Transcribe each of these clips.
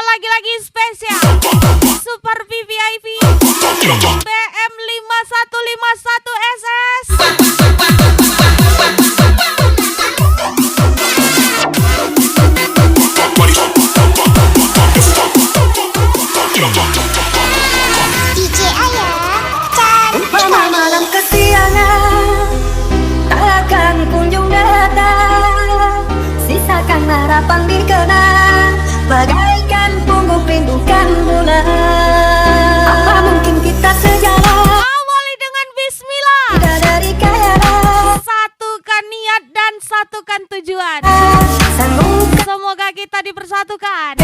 Lagi-lagi spesial Super VVIP BM 5151 SS. DJ Ayah cantik malam kesiangan takkan kunjung datang, sisakan harapan di kenang bagaikan punggung rindukan bulan. Apa mungkin kita sejalan? Awali dengan bismillah. Dari kaya Satukan niat dan satukan tujuan. Semoga kita dipersatukan.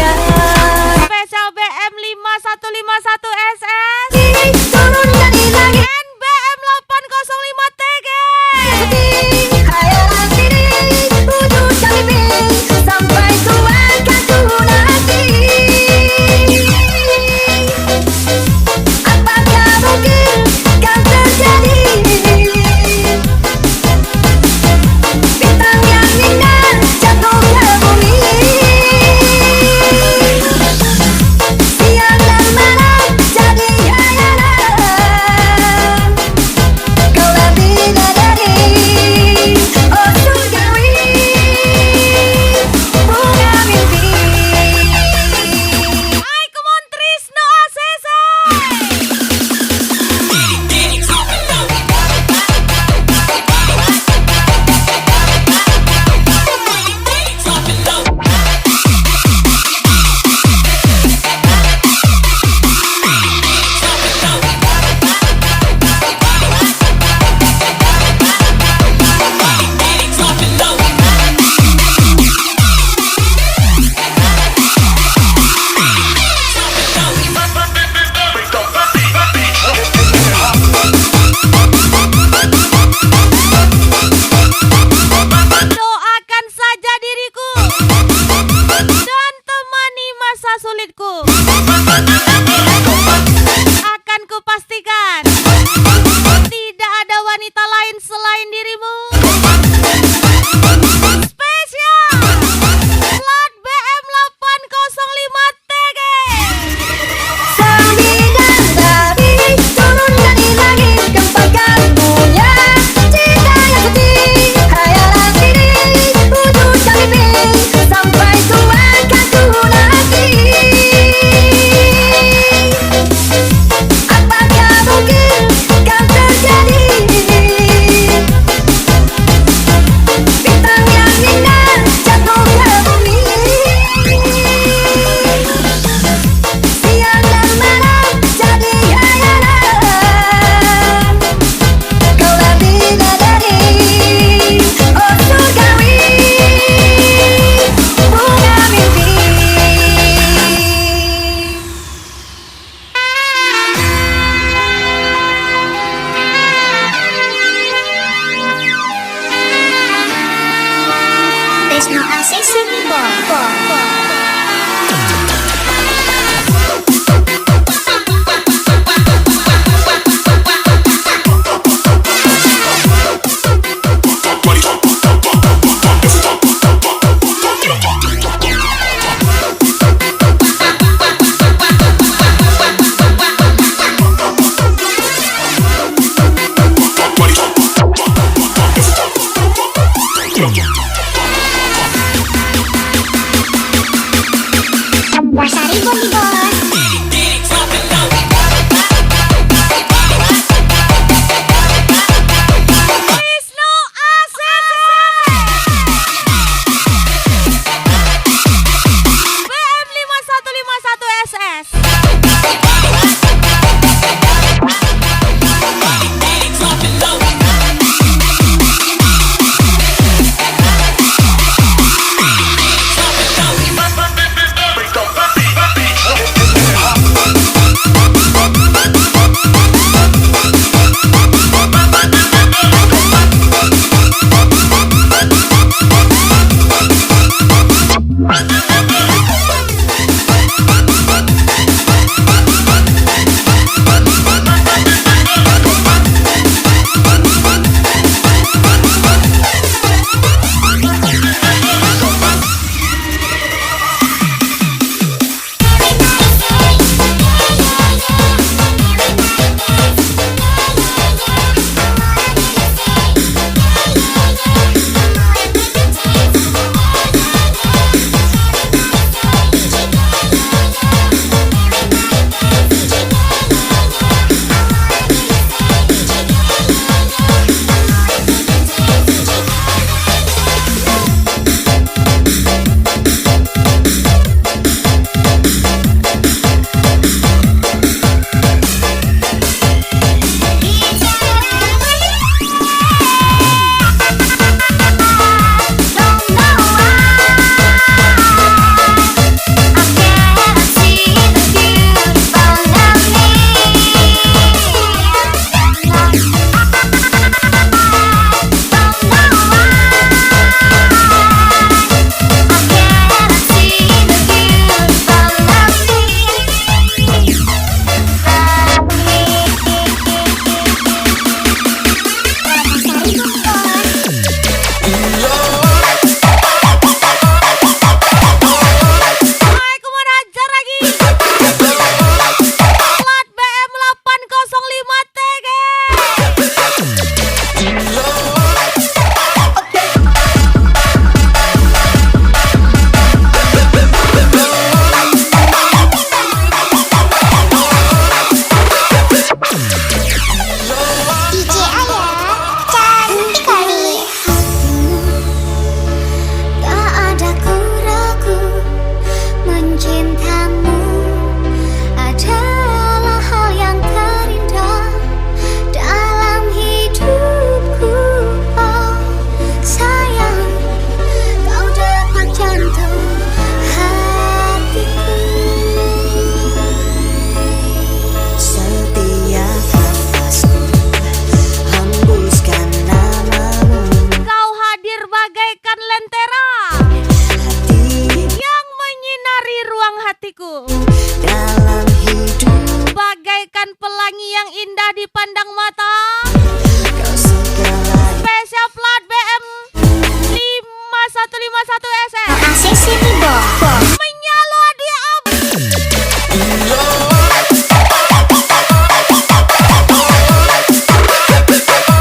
Spesial BM 5151 SS turun dari langit dan BM 805 TG. hayalan diri wujudkan mimpi sampai tua kau nanti. Apakah mungkin kan terjadi? Bintang yang indah jatuh ke bumi. Siang dan malam jadi hayalan. Kau lebih dari oh surgawi, bunga mimpi. Hai come on Trisno ACC. Doakan saja diriku dan temani masa sulitku. Akan kupastikan tidak ada wanita lain selain dirimu. Spesial Lot BM 805 TG. Sang bidadari turun dari langit kempakan punya cinta yang suci. Hayalan diri wujudkan mimpi sampai tua kau nanti. Apakah yang indah dipandang mata. Kau segala Spesial plat BM 5151 SR. ACC Tibo. Menyala dia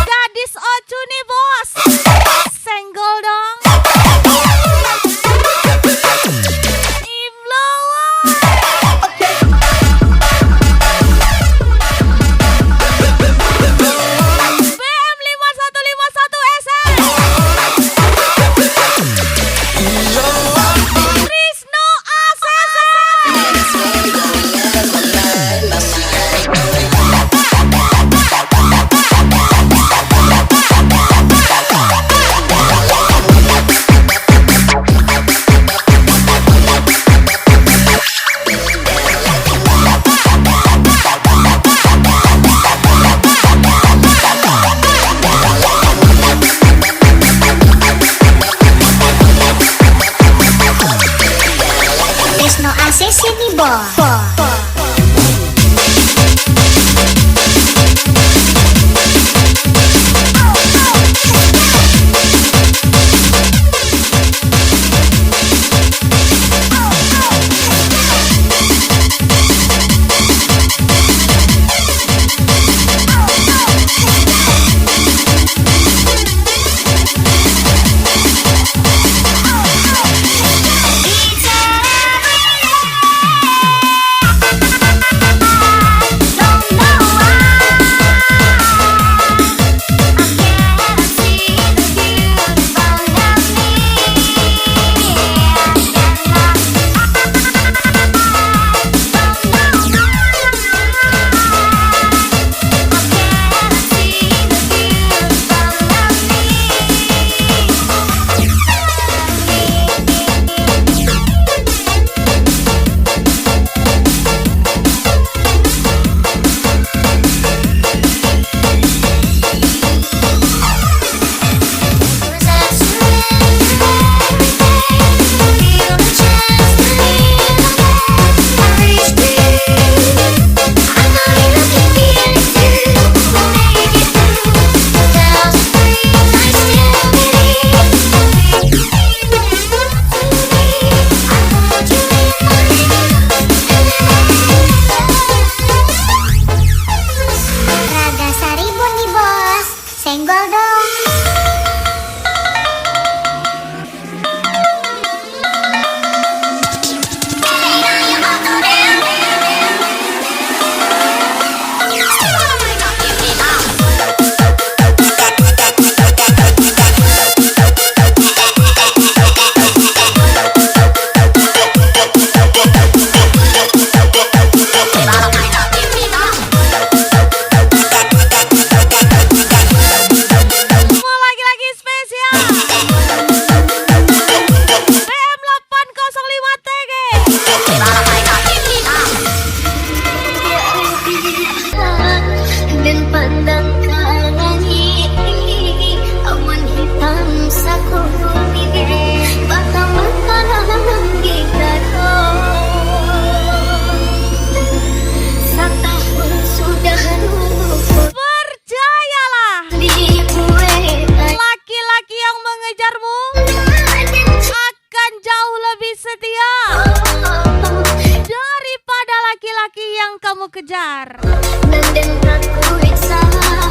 gadis Ocu nih bos. Senggol dong. BM 5151 SR. Trisno Trisno ACC Tibo. Raga Saribun nih bos. Senggol dong. Semua lagi-lagi spesial. BM 805 TG. dan pandangkan langit awan hitam sakuni bata mata kita setahun sudah luput Percayalah, di kue laki-laki yang mengejarmu akan jauh lebih setia daripada laki-laki yang kamu kejar. dan aku salah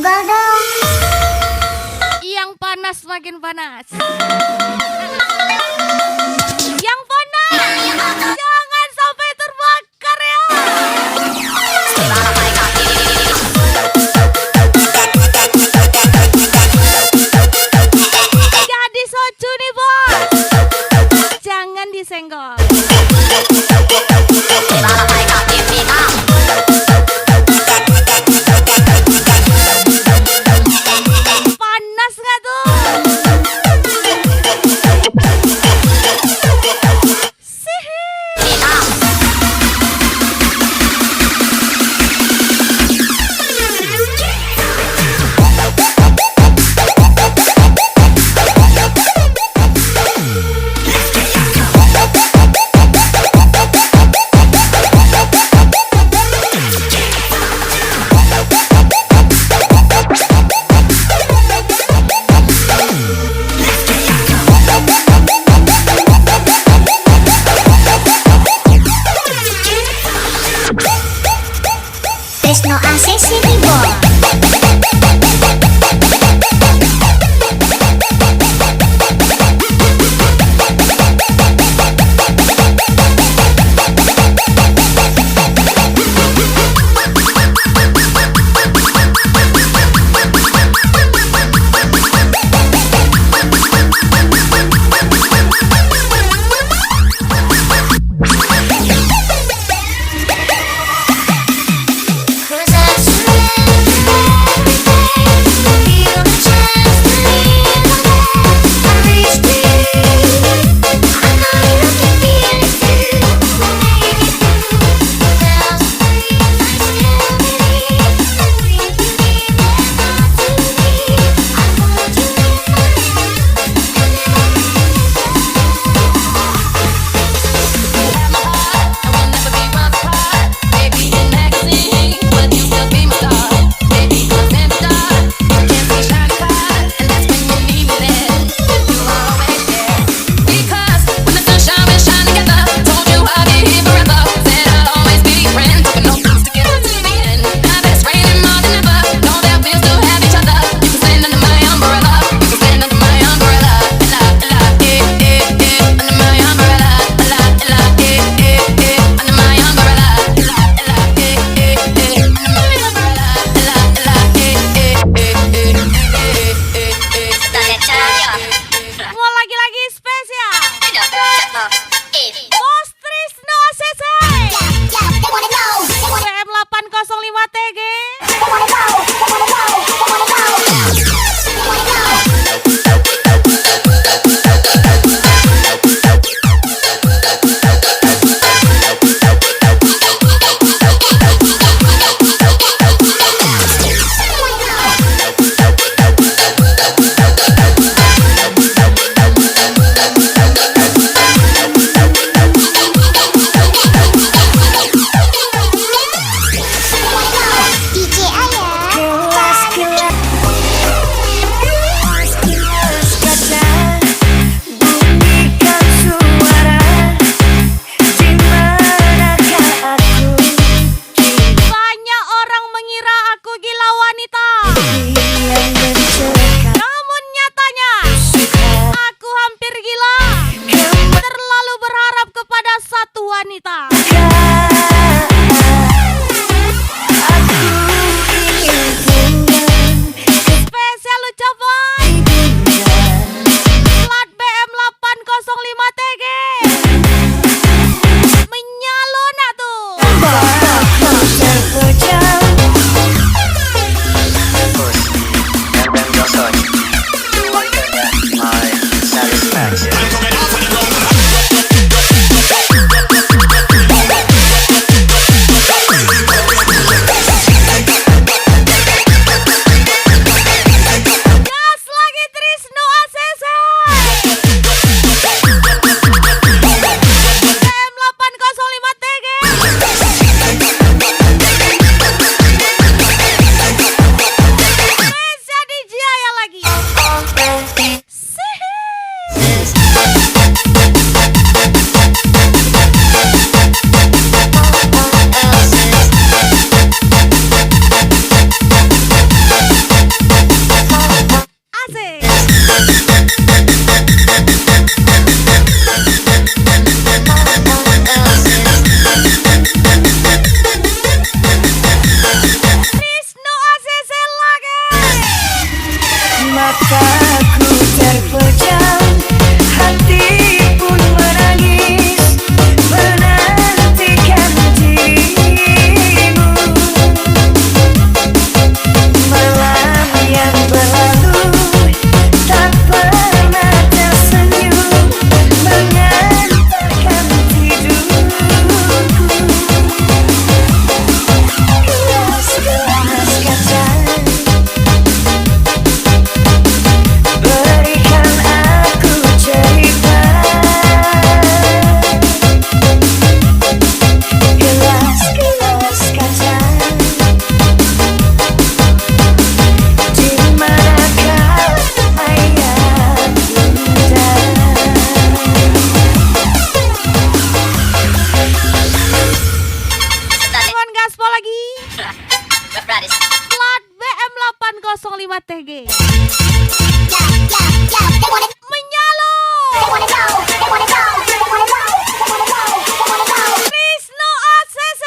senggol dong. Yang panas makin panas. Yang panas, jangan sampai terbakar ya. Jadi soju nih bos, jangan disenggol. Panas nggak tuh? Sih. Mataku terpejam, hati pun menangis, menantikan dirimu. Malam yang berlalu tak pernah tersenyum, mengantarkan tidurku. Gelas-gelas kaca berikan aku cerita. Gelas-gelas kaca, di manakah ayah bunda? Teman gaspol lagi. Plat BM 805 TG. Menyala. Krisno ACC.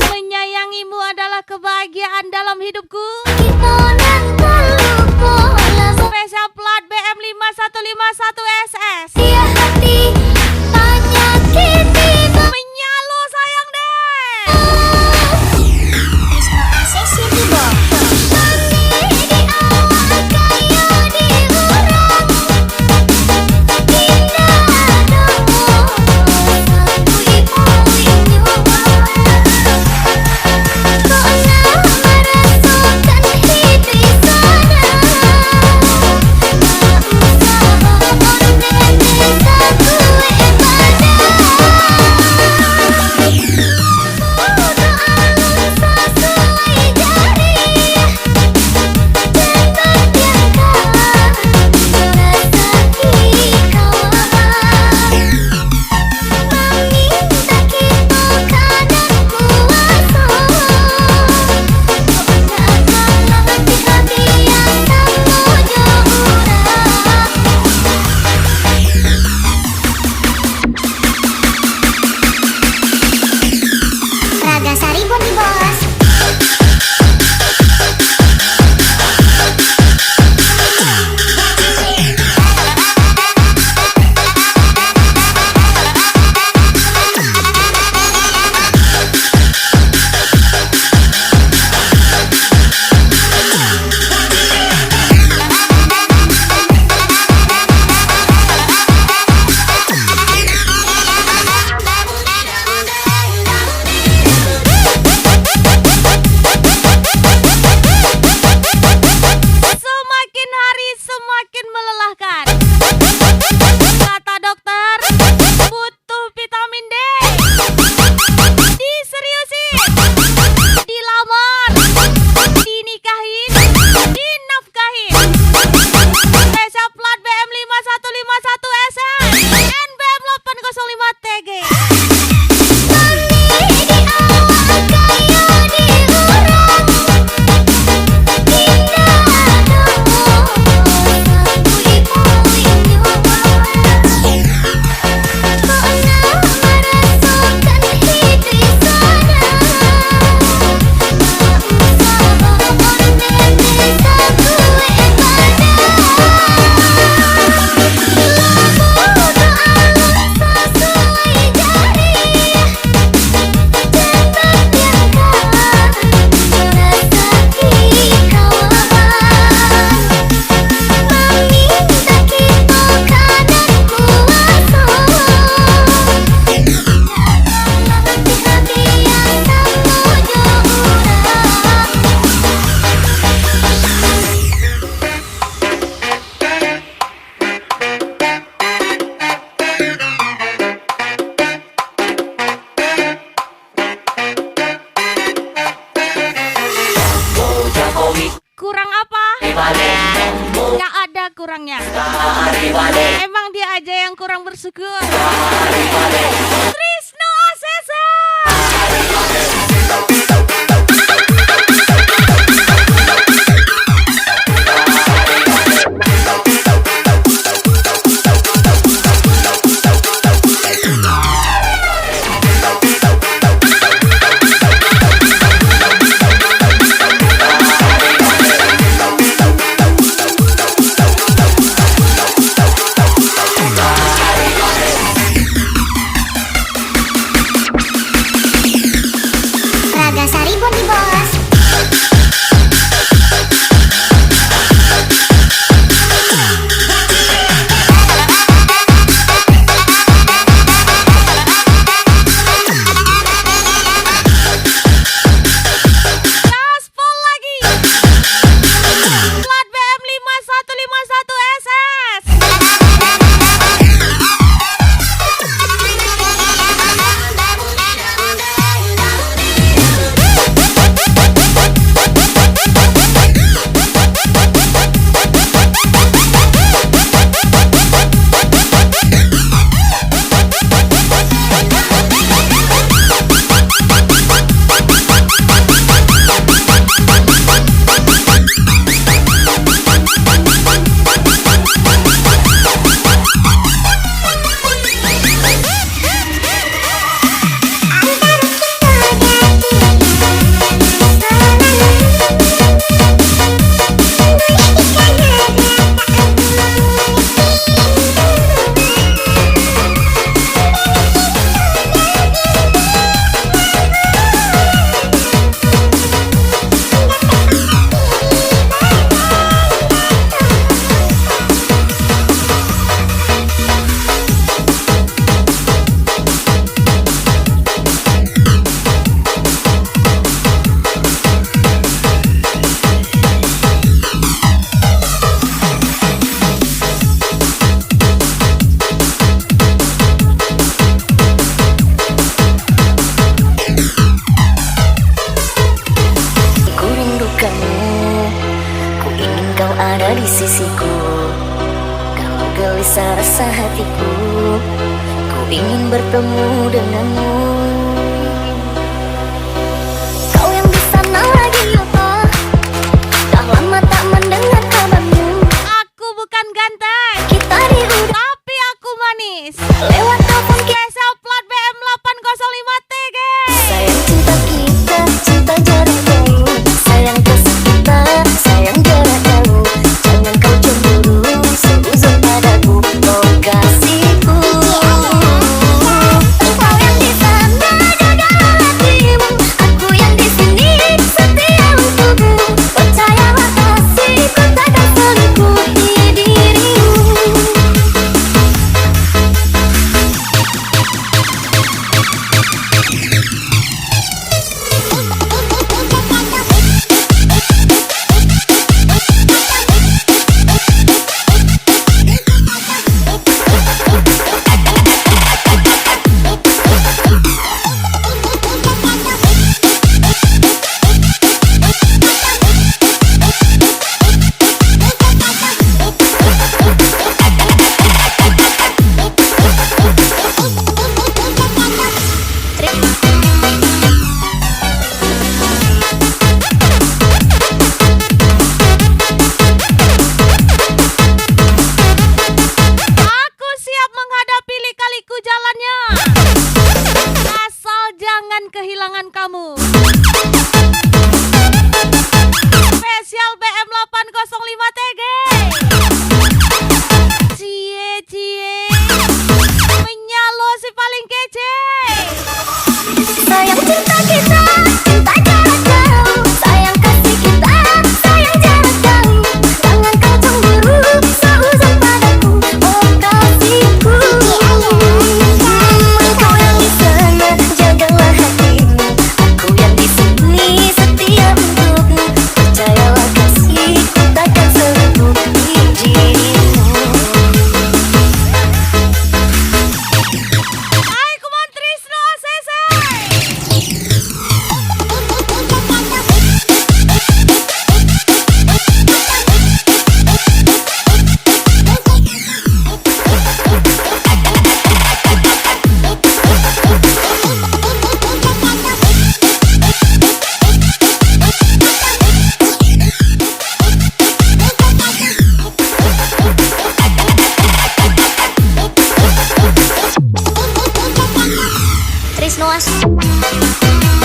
Menyayangimu adalah kebahagiaan dalam hidupku. Spesial plat BM 5151 SS. Menyalo sayang deh. Aku rasa hatiku, ku ingin bertemu denganmu. Kau yang di sana lagi apa? Dah lama tak mendengar kabarmu. Aku bukan ganteng, Kita di udara tapi aku manis. lewat telepon kita. Spesial plat BM 805TG. Sayang cinta kita, cinta jarak jauh. Sayang kasih kita, sayang jarak jauh. Jangan kau cemburu, seuzon padaku, oh kasihku. Kau yang di sana jaga hatimu, aku yang di sini setia untukmu. Percayalah kasihku takkan selingkuhi dirimu. Aku siap menghadapi lika-liku jalannya. Asal jangan kehilangan kamu. Spesial BM 805TG. Cie cie. Menyalo si paling kece. Sayang cinta kita, cinta jarak jauh. Sayang kasih kita, sayang jarak jauh. Jangan kau cemburu, seuzon padaku, oh kasihku. Kau yang di sana, jagalah hatimu. Aku yang di sini, setia untukmu. Percayalah kasihku takkan selingkuhi dirimu. Aku Trisno ACC. Trisno ACC.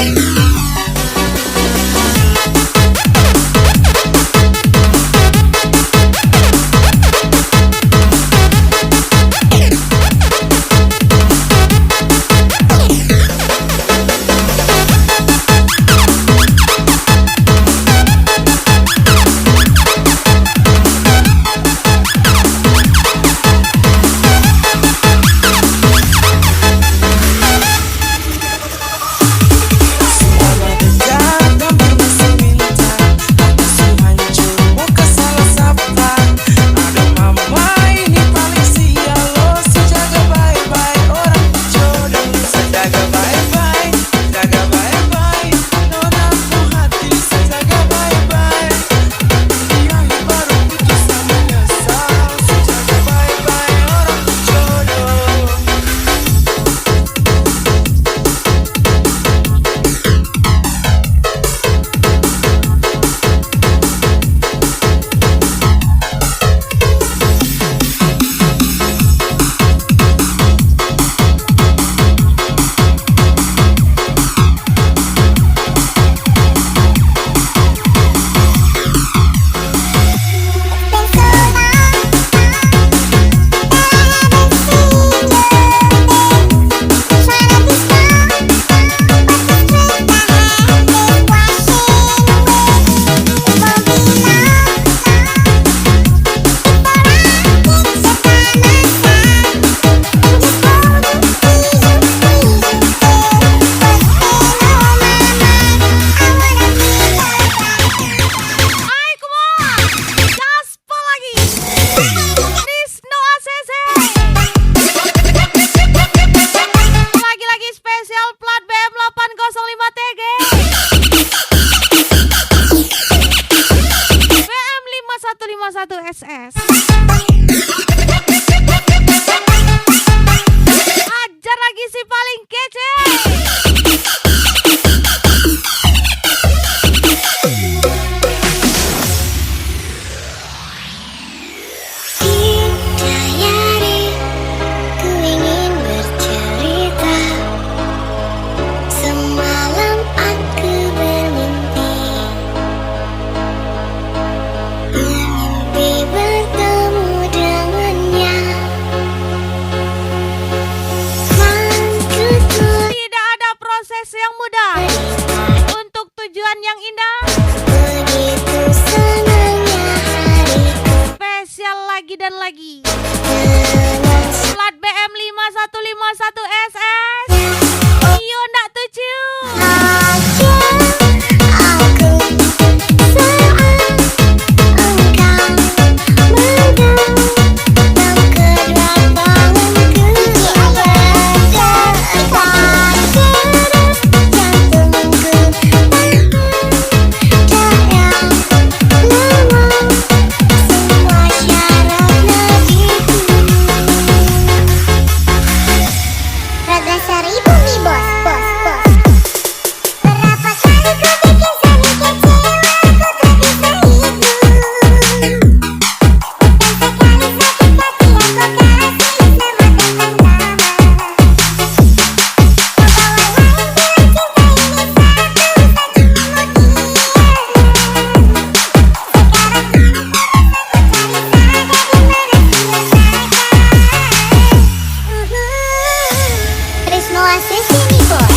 ACC nih bos.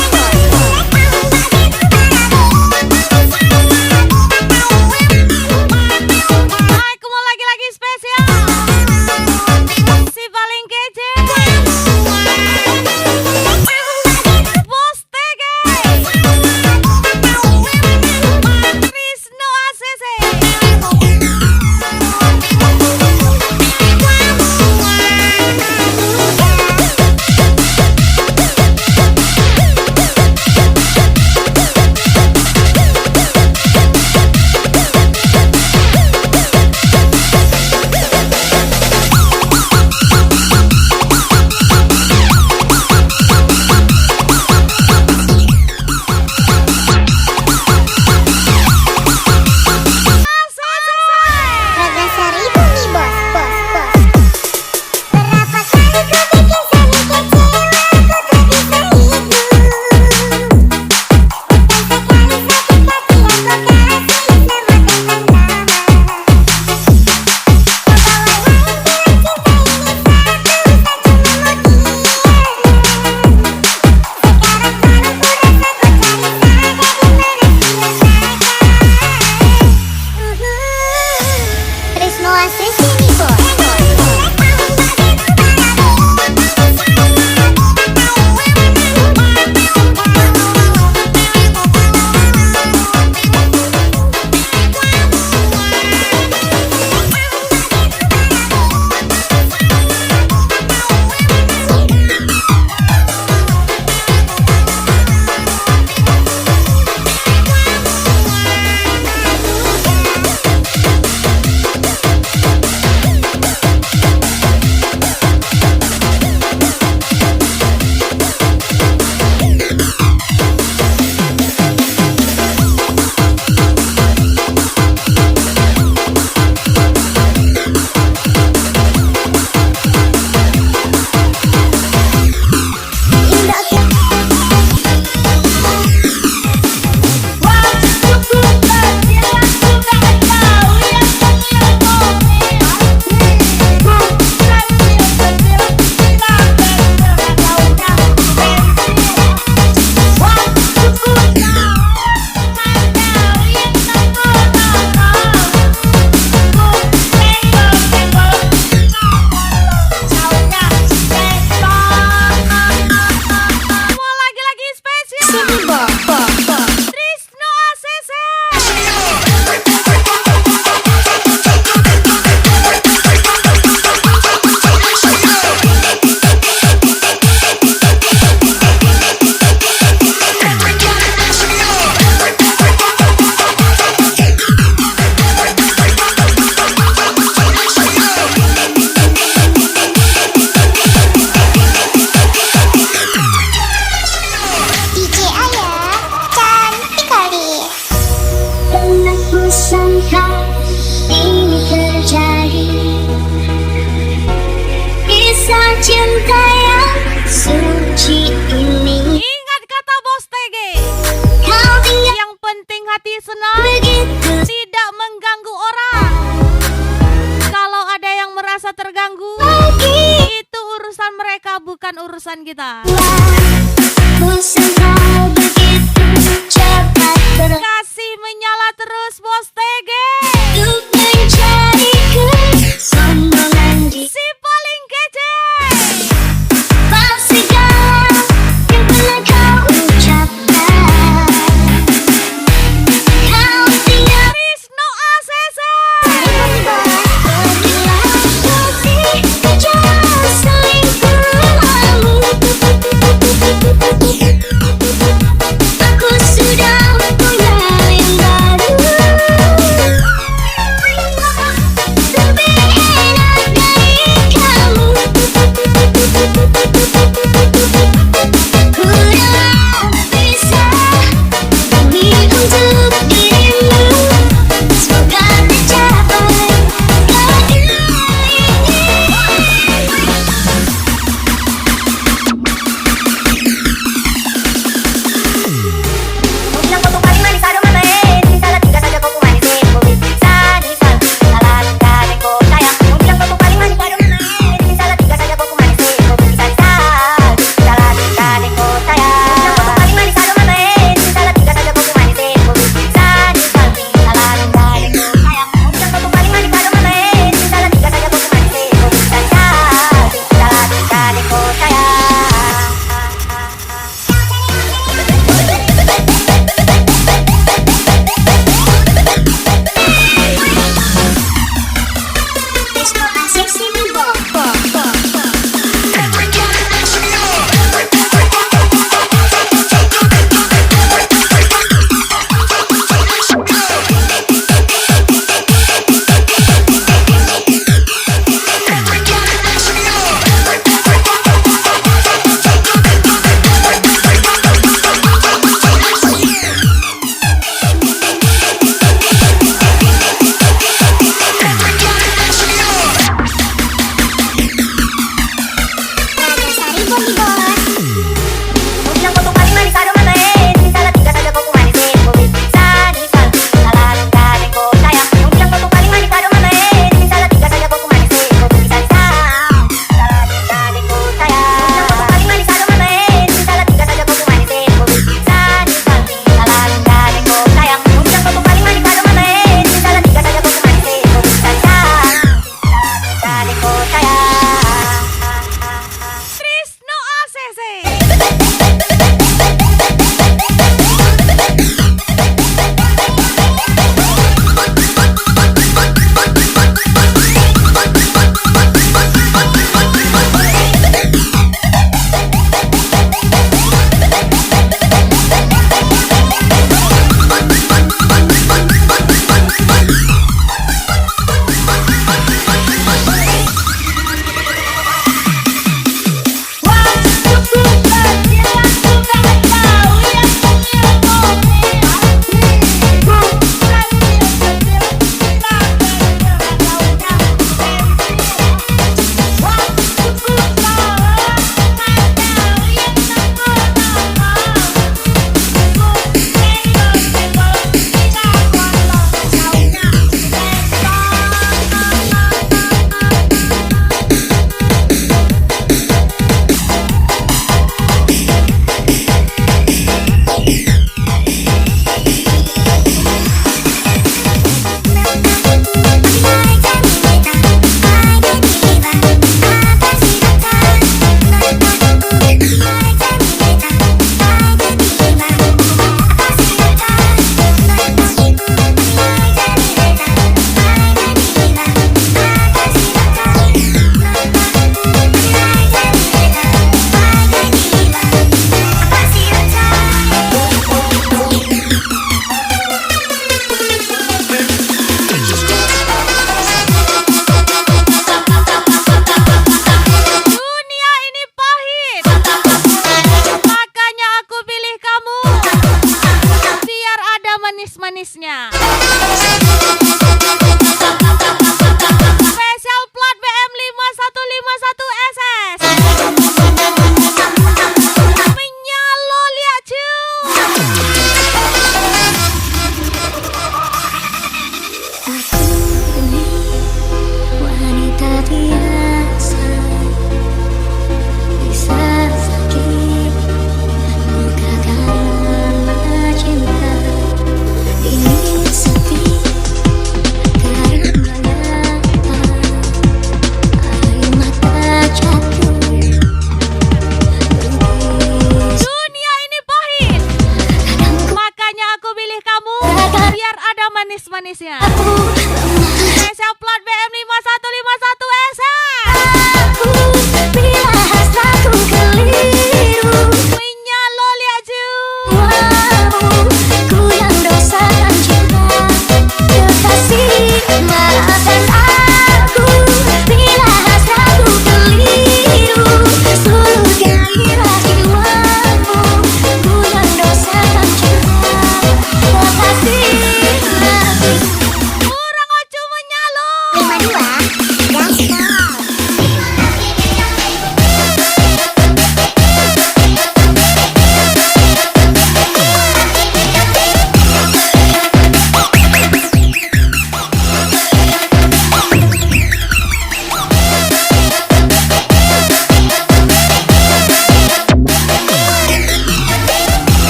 Aku mau lagi-lagi spesial. Si paling kece. Bos Tege. Trisno ACC. Raga seribu nih bos. Berapa kali ku bikin seni kecewa, ku tak bisa hidup. Bukan sekali sakit hati yang kau kasih sama teman lama. Kau bawa lain bilang cinta ini satu, tak cuma mau dia. Sekarang baru ku rasa ku cari saja di mana dia. Trisno ACC nih bos. Mau lagi-lagi spesial. Trisno ACC. DJ Ayah cantik kali. Pernah ku sangka ini terjadi, kisah cinta yang suci ini. Ingat kata Bos Tege. Kau biar Yang penting hati senang, begitu tidak mengganggu orang. Kalau ada yang merasa terganggu, itu urusan mereka, bukan urusan kita. ku sangka begitu cepat Kasih menyala terus Bos Tege. untuk mencari kesombongan di Si paling kece. segala yang pernah kau ucapkan. Kau tiap Trisno ACC. pergilah kasih kejauh selingkuh lalu.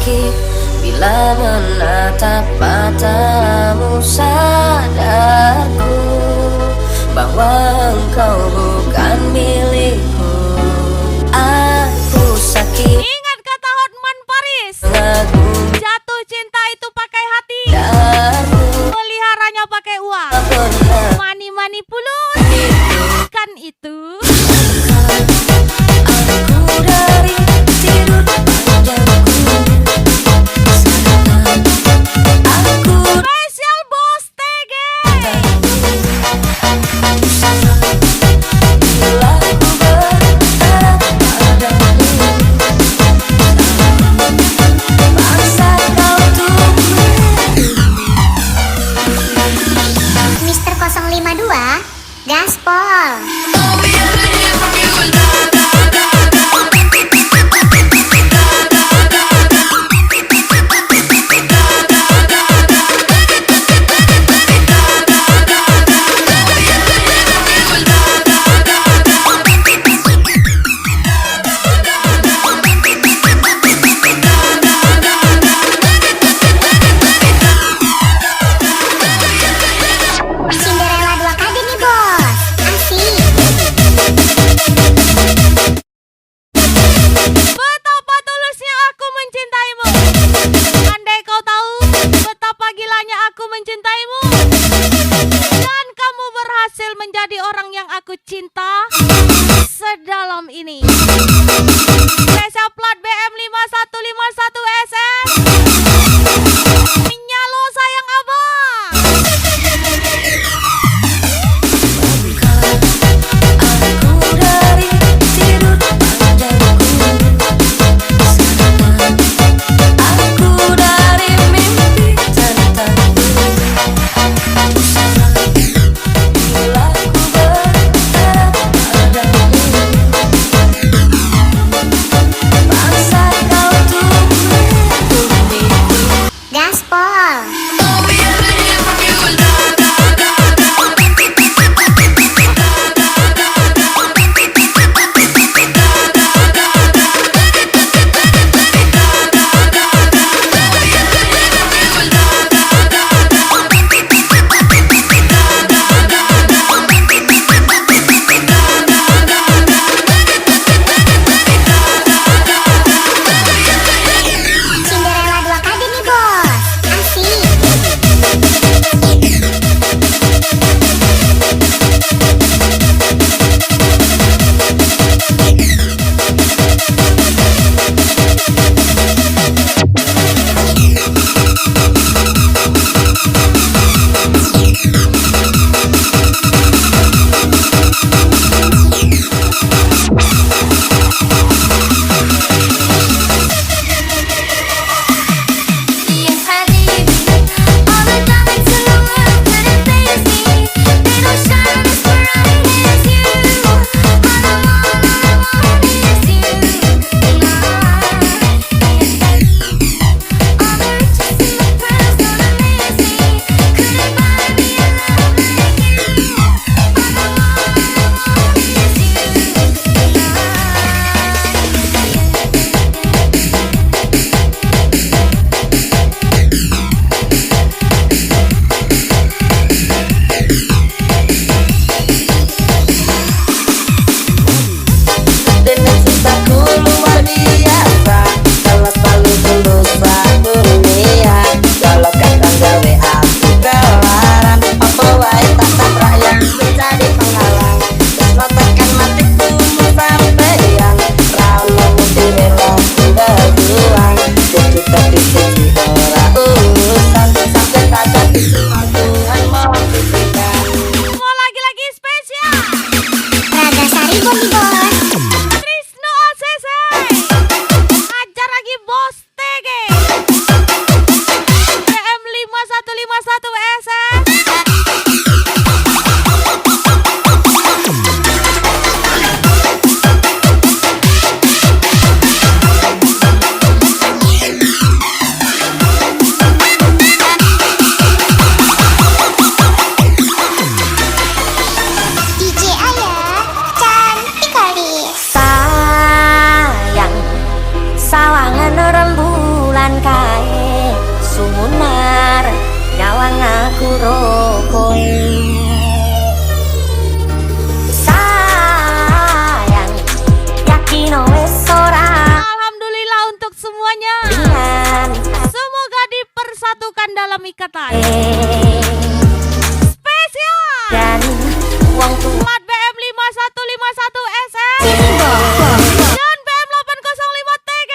sakit bila menatap matamu, sadarku bahwa engkau bukan milikku. Aku sakit Ingat kata Hotman Paris, mengagumi jatuh cinta itu pakai hati, darmu, peliharanya pakai uang. tak pernah Mani-mani pulut, kan itu. aku dari tidur padaku. Sekarang aku Spesial Bos TG. bila ku aku rokoe. Sayang, yakin wes ora Alhamdulillah untuk semuanya. dengan Semoga dipersatukan dalam ikatan. Spesial dan uang tua plat BM 5151 SM dan BM 805 TG.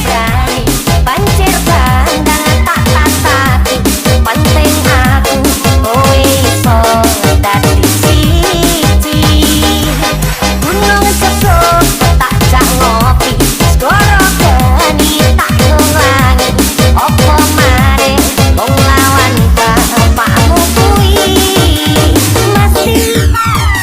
berani pancir pandangan tak tatati penting aku kowe iso dadi siji gunung seblok tak jak ngopi segoro geni tak ngelangi opo maneh wong lawan bapakmu kuwi masih mateni.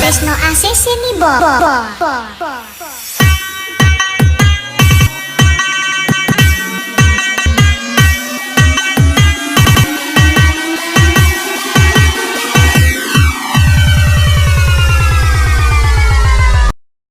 Tresno ACC nih, Bo.